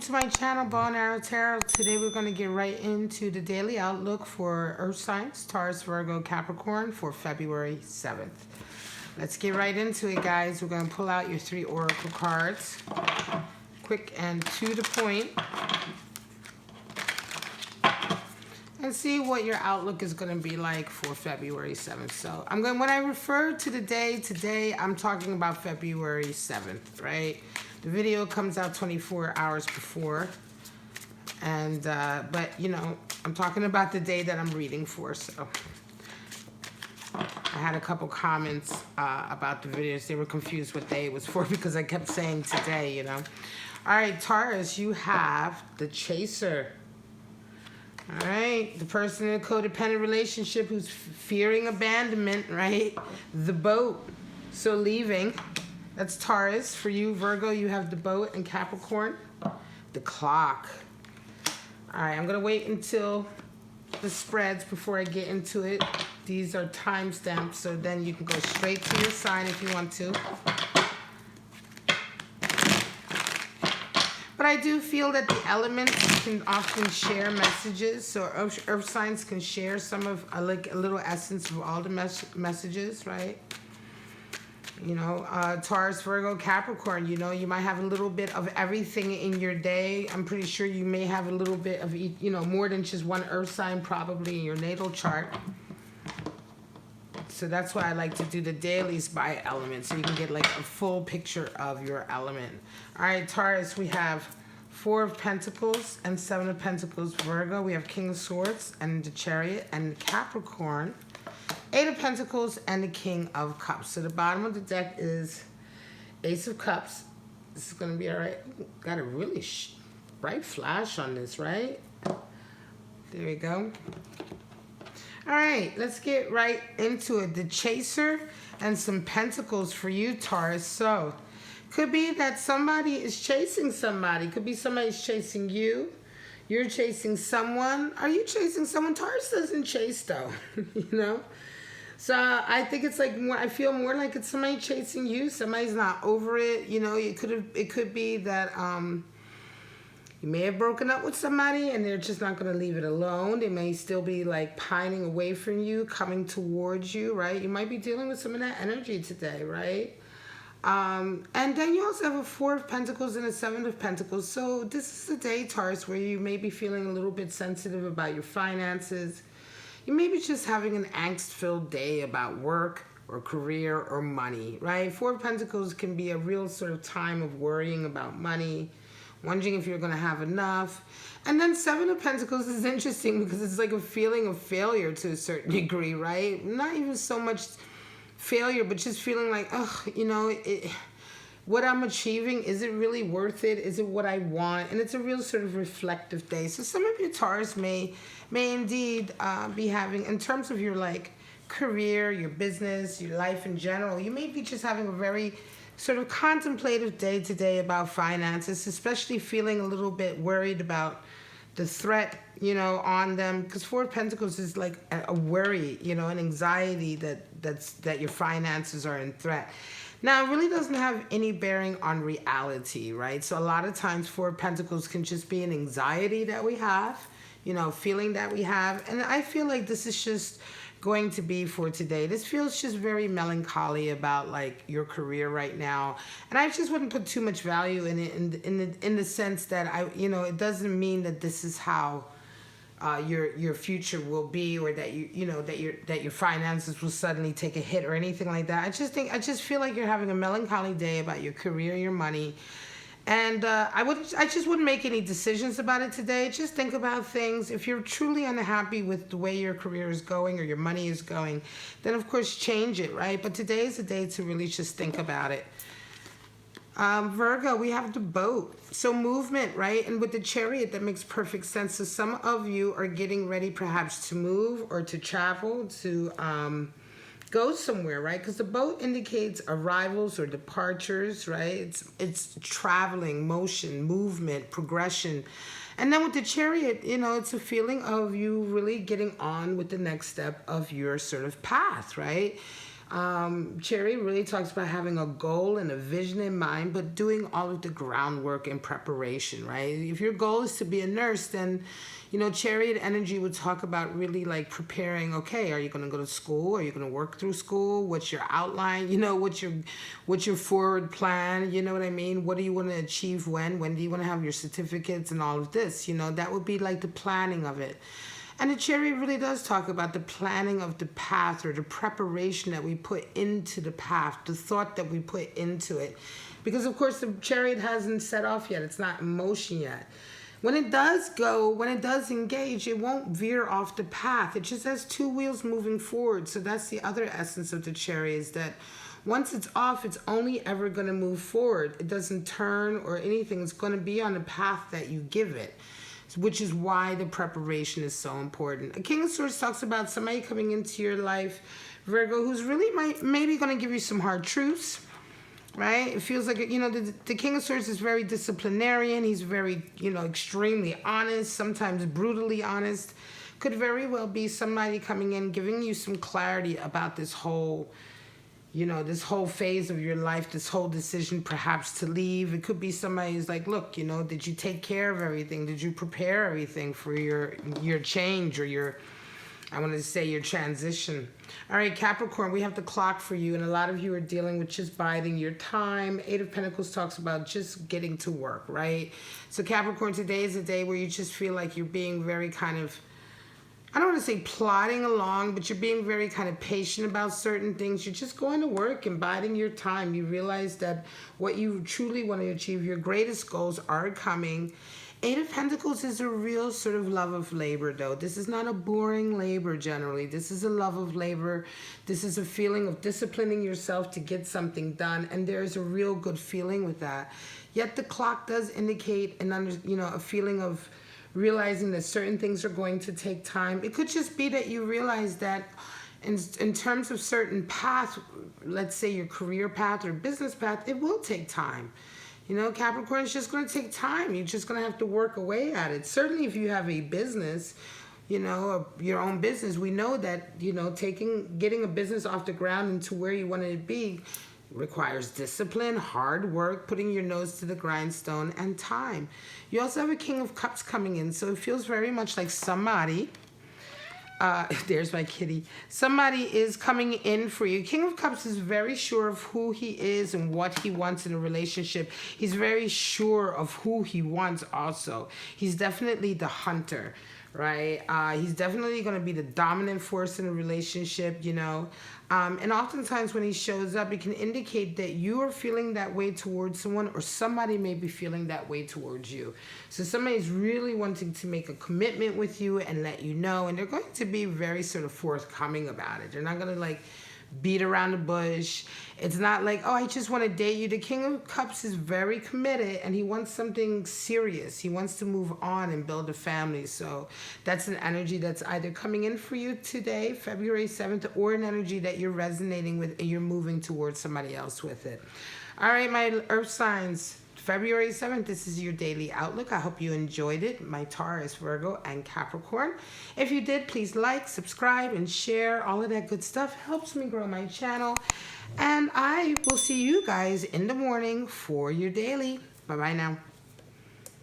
to my channel, Bow and Arrow Tarot. Today we're going to get right into the daily outlook for Earth signs, Taurus, Virgo, Capricorn for February 7th. Let's get right into it, guys. We're going to pull out your 3 oracle cards. Quick and to the point. And see what your outlook is going to be like for February 7th. So when I refer to the day today, I'm talking about February 7th, right? The video comes out 24 hours before. And, but you know, I'm talking about the day that I'm reading for. So I had a couple comments about the videos. They were confused what day it was for because I kept saying today, you know. All right, Taurus, you have the Chaser. All right, the person in a codependent relationship who's fearing abandonment, right? The Boat, so leaving. That's Taurus. For you, Virgo, you have the Boat, and Capricorn, the Clock. All right, I'm going to wait until the spreads before I get into it. These are timestamps, so then you can go straight to your sign if you want to. But I do feel that the elements can often share messages. So earth signs can share some of, like a little essence of all the messages, right? You know, Taurus, Virgo, Capricorn, you know, you might have a little bit of everything in your day. I'm pretty sure you may have a little bit of, you know, more than just one earth sign probably in your natal chart. So that's why I like to do the dailies by element, so you can get like a full picture of your element. All right, Taurus, we have 4 of Pentacles and 7 of Pentacles. Virgo, we have King of Swords and the Chariot. And Capricorn, 8 of Pentacles and the King of Cups. So the bottom of the deck is Ace of Cups. This is going to be all right. Got a really bright flash on this, right? There we go. All right, let's get right into it. The Chaser and some Pentacles for you, Taurus. So, could be that somebody is chasing somebody. Could be somebody's chasing you. You're chasing someone. Are you chasing someone? Taurus doesn't chase, though, you know? So, I think it's like more, I feel more like it's somebody chasing you. Somebody's not over it. You know, it could be that, you may have broken up with somebody and they're just not going to leave it alone. They may still be like pining away from you, coming towards you, right? You might be dealing with some of that energy today, right? And then you also have a 4 of Pentacles and a 7 of Pentacles. So this is the day, Taurus, where you may be feeling a little bit sensitive about your finances. You may be just having an angst-filled day about work or career or money, right? 4 of Pentacles can be a real sort of time of worrying about money, wondering if you're going to have enough. And then 7 of Pentacles is interesting because it's like a feeling of failure to a certain degree, right? Not even so much failure, but just feeling like, oh, you know, what I'm achieving, is it really worth it? Is it what I want? And it's a real sort of reflective day. So some of you Taurus may indeed be having, in terms of your like career, your business, your life in general, you may be just having a very sort of contemplative day today about finances, especially feeling a little bit worried about the threat, you know, on them. Because 4 of Pentacles is like a worry, you know, an anxiety that your finances are in threat. Now, it really doesn't have any bearing on reality, right? So a lot of times 4 of Pentacles can just be an anxiety that we have, you know, feeling that we have. And I feel like this is just going to be for today. This feels just very melancholy about like your career right now, and I just wouldn't put too much value in it in the sense that you know, it doesn't mean that this is how your future will be, or that you know that your finances will suddenly take a hit or anything like that. I just feel like you're having a melancholy day about your career, your money. And I just wouldn't make any decisions about it today. Just think about things. If you're truly unhappy with the way your career is going or your money is going, then of course change it, right? But today is the day to really just think about it. Virgo, we have the Boat. So movement, right? And with the Chariot, that makes perfect sense. So some of you are getting ready perhaps to move or to travel, to go somewhere, right? Because the Boat indicates arrivals or departures, right? It's traveling, motion, movement, progression. And then with the Chariot, you know, it's a feeling of you really getting on with the next step of your sort of path, right? Chariot really talks about having a goal and a vision in mind, but doing all of the groundwork and preparation, right? If your goal is to be a nurse, then, you know, Chariot energy would talk about really like preparing. Okay, are you going to go to school? Are you going to work through school? What's your outline? You know, what's your forward plan? You know what I mean? What do you want to achieve when? When do you want to have your certificates and all of this? You know, that would be like the planning of it. And the Chariot really does talk about the planning of the path, or the preparation that we put into the path, the thought that we put into it. Because, of course, the Chariot hasn't set off yet. It's not in motion yet. When it does go, when it does engage, it won't veer off the path. It just has two wheels moving forward. So that's the other essence of the Chariot, is that once it's off, it's only ever going to move forward. It doesn't turn or anything. It's going to be on the path that you give it, which is why the preparation is so important. A King of Swords talks about somebody coming into your life, Virgo, who's really maybe going to give you some hard truths, right? It feels like, you know, the King of Swords is very disciplinarian. He's very, you know, extremely honest, sometimes brutally honest. Could very well be somebody coming in, giving you some clarity about this whole, you know, this whole phase of your life, this whole decision perhaps to leave. It could be somebody who's like, look, you know, did you take care of everything? Did you prepare everything for your change, or your, I wanted to say, your transition? All right, Capricorn, we have the clock for you, and a lot of you are dealing with just biding your time. Eight of Pentacles talks about just getting to work, right? So Capricorn, today is a day where you just feel like you're being very kind of, I don't want to say plodding along, but you're being very kind of patient about certain things. You're just going to work and biding your time. You realize that what you truly want to achieve, your greatest goals, are coming. Eight of Pentacles is a real sort of love of labor, though. This is not a boring labor generally. This is a love of labor. This is a feeling of disciplining yourself to get something done, and there is a real good feeling with that. Yet the clock does indicate a feeling of realizing that certain things are going to take time. It could just be that you realize that in terms of certain paths, let's say your career path or business path, it will take time. You know, Capricorn, it's just going to take time. You're just going to have to work away at it. Certainly if you have a business, you know, your own business, we know that, you know, getting a business off the ground and to where you want it to be requires discipline, hard work, putting your nose to the grindstone, and time. You also have a King of Cups coming in, so it feels very much like somebody, there's my kitty, somebody is coming in for you. King of Cups is very sure of who he is and what he wants in a relationship. He's very sure of who he wants also. He's definitely the hunter, right? He's definitely going to be the dominant force in a relationship, you know. And oftentimes when he shows up, it can indicate that you are feeling that way towards someone, or somebody may be feeling that way towards you. So somebody's really wanting to make a commitment with you and let you know, and they're going to be very sort of forthcoming about it. They're not going to like beat around the bush. It's not like, oh, I just want to date you. The King of Cups is very committed, and he wants something serious. He wants to move on and build a family. So that's an energy that's either coming in for you today, February 7th, or an energy that you're resonating with and you're moving towards somebody else with it. All right, my earth signs, February 7th, this is your daily outlook. I hope you enjoyed it, my Taurus, Virgo, and Capricorn. If you did, please like, subscribe, and share. All of that good stuff helps me grow my channel. And I will see you guys in the morning for your daily. Bye-bye now.